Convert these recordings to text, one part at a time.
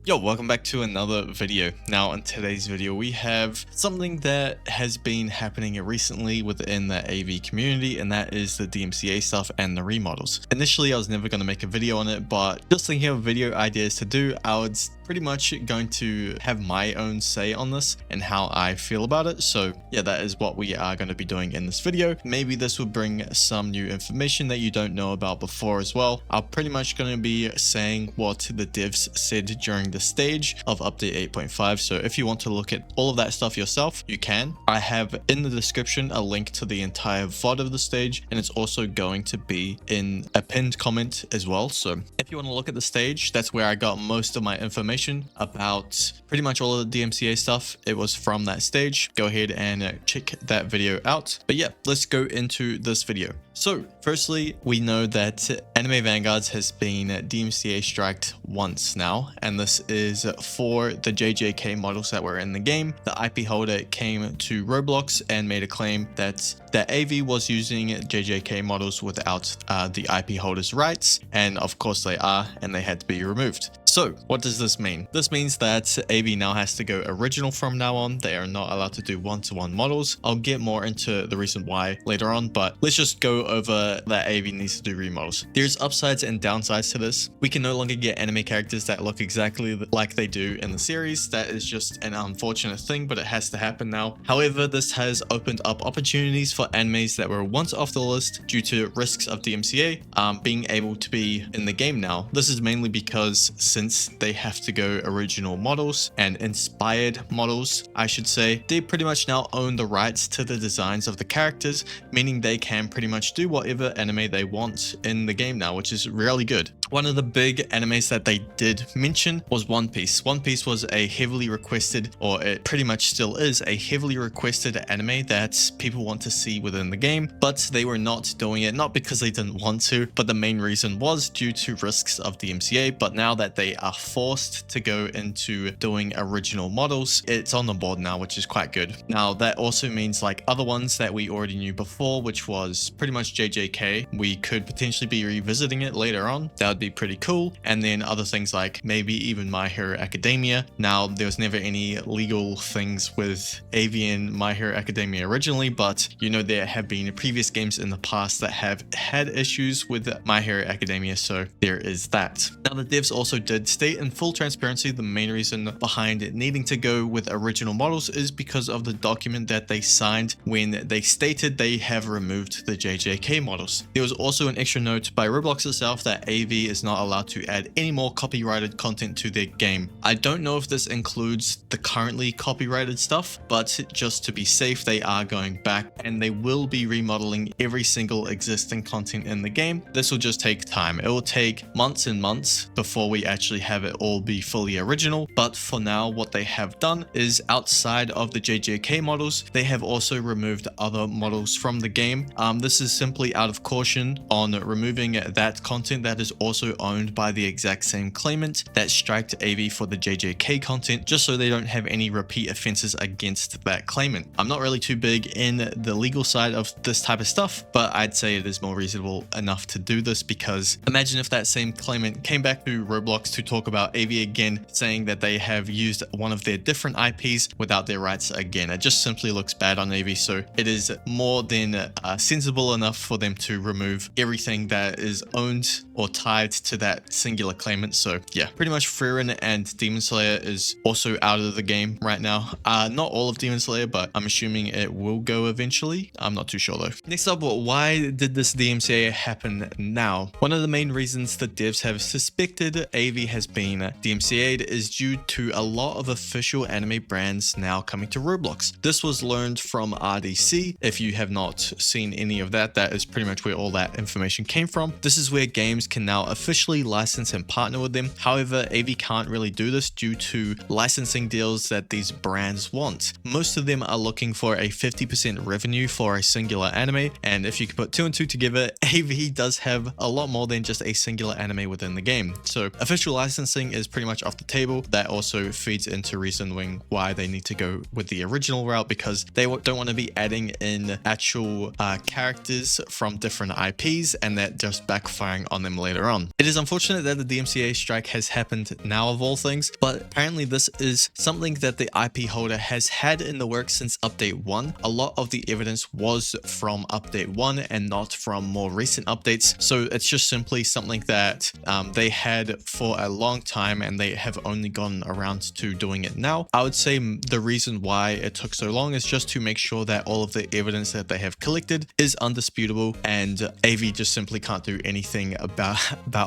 Yo, welcome back to another video. Now in today's video we have something that has been happening recently within the AV community, and that is the DMCA stuff and the remodels. Initially I was never going to make a video on it, but just thinking of video ideas to do, I was pretty much going to have my own say on this and how I feel about it. So yeah, that is what we are going to be doing in this video. Maybe this will bring some new information that you don't know about before as well. I'm pretty much going to be saying what the devs said during the stage of update 8.5. So if you want to look at all of that stuff yourself, you can. I have in the description a link to the entire VOD of the stage, and it's also going to be in a pinned comment as well. So if you want to look at the stage, that's where I got most of my information about pretty much all of the DMCA stuff. It was from that stage. Go ahead and check that video out. But yeah, let's go into this video. So firstly, we know that Anime Vanguards has been DMCA striked once now, and this is for the JJK models that were in the game. The IP holder came to Roblox and made a claim that the AV was using JJK models without the IP holder's rights, and of course they are, and they had to be removed. So what does this mean? This means that AV now has to go original from now on. They are not allowed to do one-to-one models. I'll get more into the reason why later on, but let's just go over that AV needs to do remodels. There's upsides and downsides to this. We can no longer get anime characters that look exactly like they do in the series. That is just an unfortunate thing, but it has to happen now. However, this has opened up opportunities for animes that were once off the list due to risks of DMCA being able to be in the game now. This is mainly because since they have to go original models and inspired models, I should say, they pretty much now own the rights to the designs of the characters, meaning they can pretty much do whatever anime they want in the game now, which is really good. One of the big animes that they did mention was One Piece. One Piece was a heavily requested, or it pretty much still is, a heavily requested anime that people want to see within the game, but they were not doing it, not because they didn't want to, but the main reason was due to risks of DMCA. But now that they are forced to go into doing original models, it's on the board now, which is quite good. Now that also means like other ones that we already knew before, which was pretty much JJK, we could potentially be revisiting it later on. That would be pretty cool. And then other things like maybe even My Hero Academia. Now there was never any legal things with AV and My Hero Academia originally, but you know there have been previous games in the past that have had issues with My Hero Academia, so there is that. Now the devs also did state in full transparency the main reason behind it needing to go with original models is because of the document that they signed when they stated they have removed the JJK models. There was also an extra note by Roblox itself that AV is not allowed to add any more copyrighted content to their game. I don't know if this includes the currently copyrighted stuff, but just to be safe, they are going back and they will be remodeling every single existing content in the game. This will just take time. It will take months and months before we actually have it all be fully original. But for now, what they have done is outside of the JJK models, they have also removed other models from the game. This is simply out of caution on removing that content that is also owned by the exact same claimant that striked AV for the JJK content, just so they don't have any repeat offenses against that claimant. I'm not really too big in the legal side of this type of stuff, but I'd say it is more reasonable enough to do this, because imagine if that same claimant came back to Roblox to talk about AV again, saying that they have used one of their different IPs without their rights again. It just simply looks bad on AV, so it is more than sensible enough for them to remove everything that is owned or tied to that singular claimant. So yeah, pretty much Frieren and Demon Slayer is also out of the game right now. Not all of Demon Slayer, but I'm assuming it will go eventually. I'm not too sure though. Next up, why did this DMCA happen now? One of the main reasons the devs have suspected AV has been DMCA'd is due to a lot of official anime brands now coming to Roblox. This was learned from RDC. If you have not seen any of that, that is pretty much where all that information came from. This is where games can now officially license and partner with them. However, AV can't really do this due to licensing deals that these brands want. Most of them are looking for a 50% revenue for a singular anime, and if you can put two and two together, AV does have a lot more than just a singular anime within the game. So official licensing is pretty much off the table. That also feeds into reasoning why they need to go with the original route, because they don't want to be adding in actual characters from different IPs and that just backfiring on them later on. 1. It is unfortunate that the DMCA strike has happened now of all things, but apparently this is something that the IP holder has had in the works since update 1. A lot of the evidence was from update 1 and not from more recent updates, so it's just simply something that they had for a long time and they have only gone around to doing it now. I would say the reason why it took so long is just to make sure that all of the evidence that they have collected is undisputable, and AV just simply can't do anything about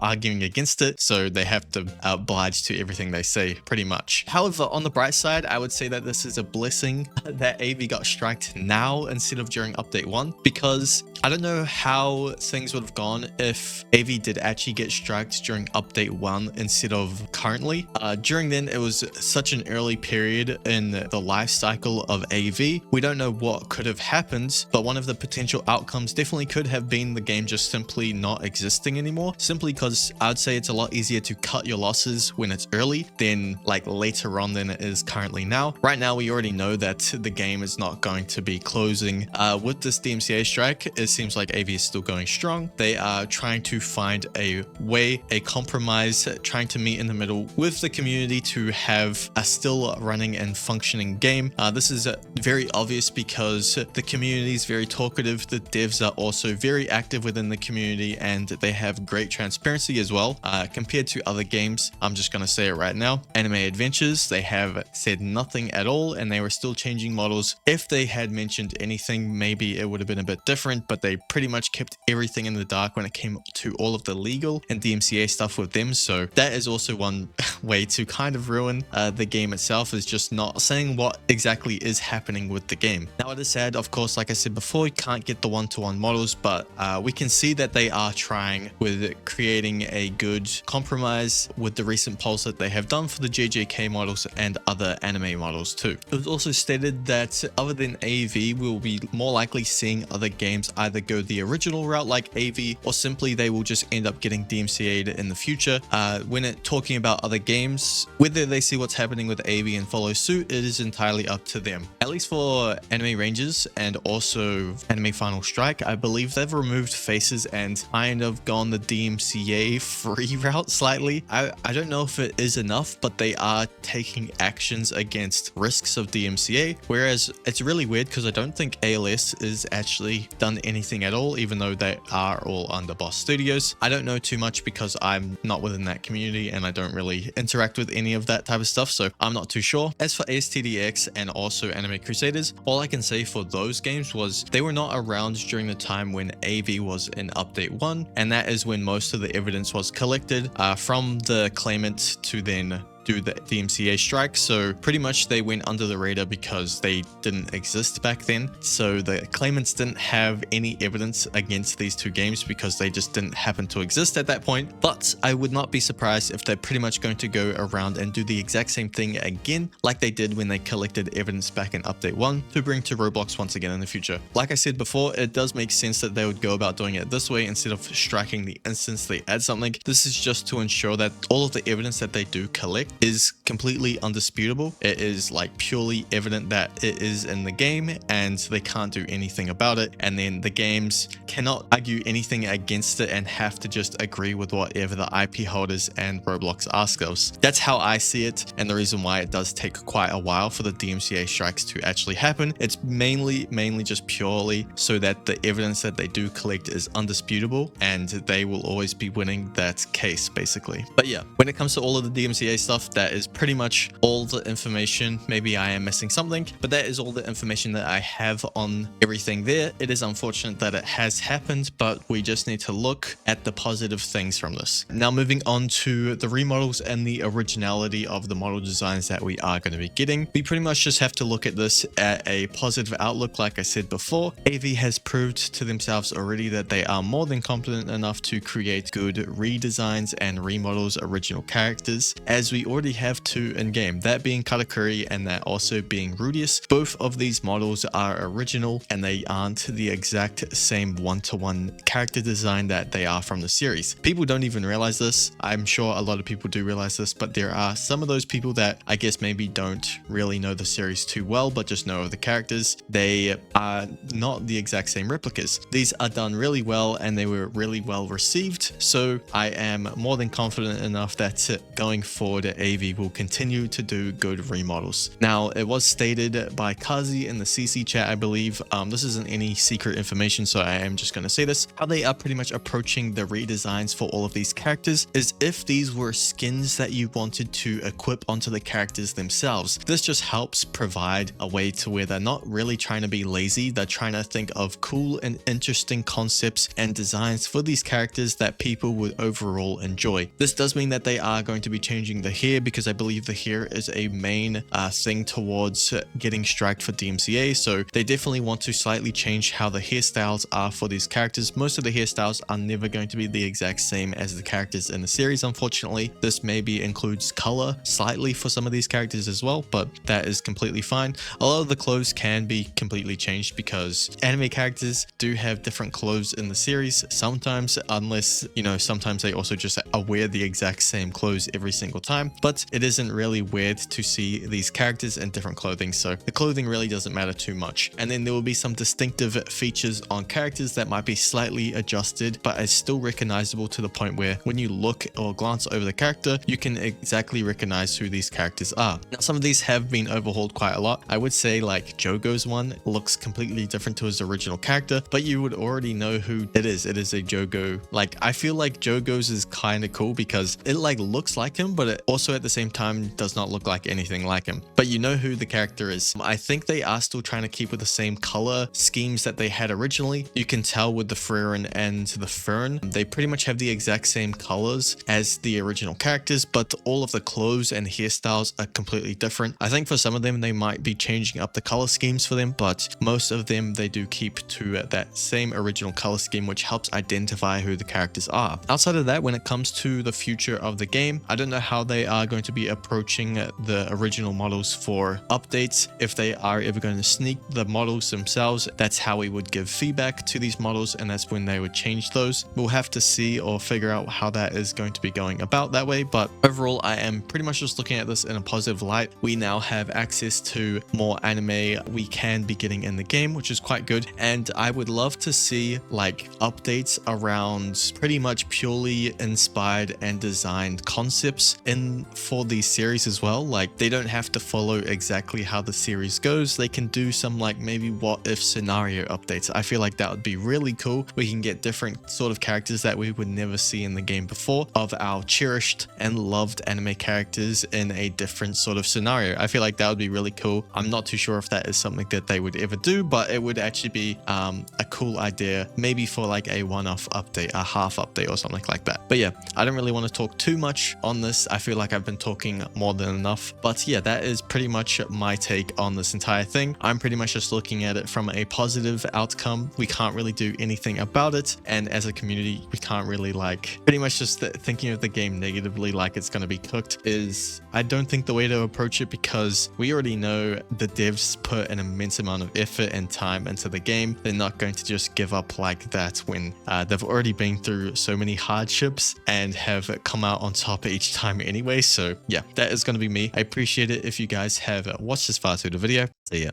arguing against it, so they have to oblige to everything they say pretty much. However, on the bright side, I would say that this is a blessing that AV got striked now instead of during update 1, because I don't know how things would have gone if AV did actually get striked during update 1 instead of currently. During then, it was such an early period in the life cycle of AV. We don't know what could have happened, but one of the potential outcomes definitely could have been the game just simply not existing anymore, simply because I'd say it's a lot easier to cut your losses when it's early than like later on than it is currently now. Right now, we already know that the game is not going to be closing with this DMCA strike. It seems like AV is still going strong. They are trying to find a way, a compromise, trying to meet in the middle with the community to have a still running and functioning game. This is very obvious because the community is very talkative. The devs are also very active within the community and they have great transparency as well compared to other games. I'm just going to say it right now. Anime Adventures, they have said nothing at all and they were still changing models. If they had mentioned anything, maybe it would have been a bit different, but they pretty much kept everything in the dark when it came to all of the legal and DMCA stuff with them. So that is also one way to kind of ruin the game itself, is just not saying what exactly is happening with the game. Now it is sad, of course, like I said before, you can't get the one-to-one models, but we can see that they are trying with creating a good compromise with the recent polls that they have done for the JJK models and other anime models too. It was also stated that other than AV, we'll be more likely seeing other games either go the original route like AV, or simply they will just end up getting DMCA'd in the future. When talking about other games, whether they see what's happening with AV and follow suit, it is entirely up to them. At least for Anime Rangers and also Anime Final Strike, I believe they've removed faces and kind of gone the DMCA free route slightly. I don't know if it is enough, but they are taking actions against risks of DMCA, whereas it's really weird because I don't think ALS is actually done anything at all, even though they are all under Boss Studios. I don't know too much because I'm not within that community and I don't really interact with any of that type of stuff, so I'm not too sure. As for ASTDX and also Anime Crusaders, all I can say for those games was they were not around during the time when AV was in update 1, and that is when most of the evidence was collected from the claimant to then do the DMCA strike. So pretty much they went under the radar because they didn't exist back then. So the claimants didn't have any evidence against these two games because they just didn't happen to exist at that point. But I would not be surprised if they're pretty much going to go around and do the exact same thing again, like they did when they collected evidence back in update 1 to bring to Roblox once again in the future. Like I said before, it does make sense that they would go about doing it this way instead of striking the instance they add something. This is just to ensure that all of the evidence that they do collect is completely undisputable. It is like purely evident that it is in the game and they can't do anything about it, and then the games cannot argue anything against it and have to just agree with whatever the IP holders and Roblox ask us. That's how I see it, and the reason why it does take quite a while for the DMCA strikes to actually happen. It's mainly just purely so that the evidence that they do collect is undisputable and they will always be winning that case basically. But yeah, when it comes to all of the DMCA stuff, that is pretty much all the information. Maybe I am missing something, but that is all the information that I have on everything there. It is unfortunate that it has happened, but we just need to look at the positive things from this. Now moving on to the remodels and the originality of the model designs that we are going to be getting. We pretty much just have to look at this at a positive outlook. Like I said before, AV has proved to themselves already that they are more than competent enough to create good redesigns and remodels original characters. As we already have two in game, that being Katakuri and that also being Rudius. Both of these models are original and they aren't the exact same one-to-one character design that they are from the series. People don't even realize this. I'm sure a lot of people do realize this, but there are some of those people that I guess maybe don't really know the series too well, but just know of the characters. They are not the exact same replicas. These are done really well and they were really well received, so I am more than confident enough that going forward AV will continue to do good remodels. Now, it was stated by Kazi in the CC chat, I believe. This isn't any secret information, so I am just going to say this. How they are pretty much approaching the redesigns for all of these characters is if these were skins that you wanted to equip onto the characters themselves. This just helps provide a way to where they're not really trying to be lazy. They're trying to think of cool and interesting concepts and designs for these characters that people would overall enjoy. This does mean that they are going to be changing the hair, because I believe the hair is a main thing towards getting striked for DMCA, so they definitely want to slightly change how the hairstyles are for these characters. Most of the hairstyles are never going to be the exact same as the characters in the series, unfortunately. This maybe includes color slightly for some of these characters as well, but that is completely fine. A lot of the clothes can be completely changed because anime characters do have different clothes in the series sometimes, unless, you know, sometimes they also just wear the exact same clothes every single time, but it isn't really weird to see these characters in different clothing, so the clothing really doesn't matter too much. And then there will be some distinctive features on characters that might be slightly adjusted, but is still recognizable to the point where when you look or glance over the character, you can exactly recognize who these characters are. Now, some of these have been overhauled quite a lot. I would say like Jogo's one looks completely different to his original character, but you would already know who it is. It is a Jogo. Like, I feel like Jogo's is kind of cool because it like looks like him, but it also at the same time does not look like anything like him, but you know who the character is. I think they are still trying to keep with the same color schemes that they had originally. You can tell with the Frerin and the Fern, they pretty much have the exact same colors as the original characters, but all of the clothes and hairstyles are completely different. I think for some of them they might be changing up the color schemes for them, but most of them they do keep to that same original color scheme, which helps identify who the characters are. Outside of that, when it comes to the future of the game, I don't know how they are going to be approaching the original models for updates. If they are ever going to sneak the models themselves, that's how we would give feedback to these models, and that's when they would change those. We'll have to see or figure out how that is going to be going about that way, but overall I am pretty much just looking at this in a positive light. We now have access to more anime we can be getting in the game, which is quite good, and I would love to see like updates around pretty much purely inspired and designed concepts in for these series as well. Like, they don't have to follow exactly how the series goes. They can do some like maybe what if scenario updates. I feel like that would be really cool. We can get different sort of characters that we would never see in the game before, of our cherished and loved anime characters in a different sort of scenario. I feel like that would be really cool. I'm not too sure if that is something that they would ever do, but it would actually be a cool idea, maybe for like a one-off update, a half update or something like that. But yeah, I don't really want to talk too much on this. I feel like I've been talking more than enough, but yeah, that is pretty much my take on this entire thing. I'm pretty much just looking at it from a positive outcome. We can't really do anything about it, and as a community we can't really like pretty much just thinking of the game negatively like it's going to be cooked is, I don't think, the way to approach it, because we already know the devs put an immense amount of effort and time into the game. They're not going to just give up like that when they've already been through so many hardships and have come out on top each time anyway. So yeah, that is going to be me. I appreciate it if you guys have watched this far through the video. So yeah.